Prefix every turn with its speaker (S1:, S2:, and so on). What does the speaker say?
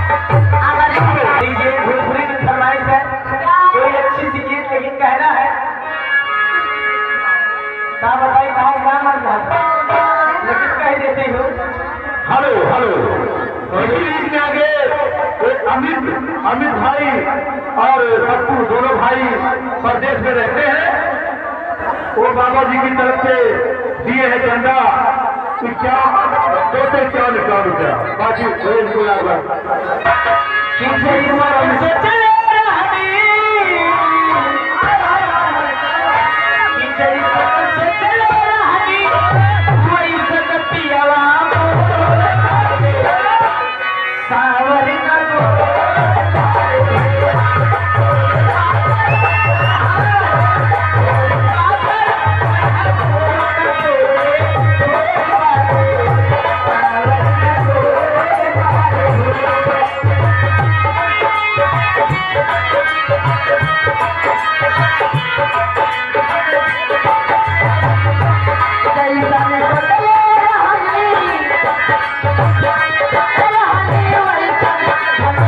S1: ये भोजपुरी की फरमाइश है, कोई अच्छी सी गीत लेकिन कहना है कहा बताई कहा क्या मन लेकिन कह देती हूँ।
S2: हेलो हेलो गीत में आगे अमित भाई और पप्पू दोनों भाई प्रदेश में रहते हैं। वो बाबा जी की तरफ से दिए हैं चंदा क्या 251 रुपया बाकी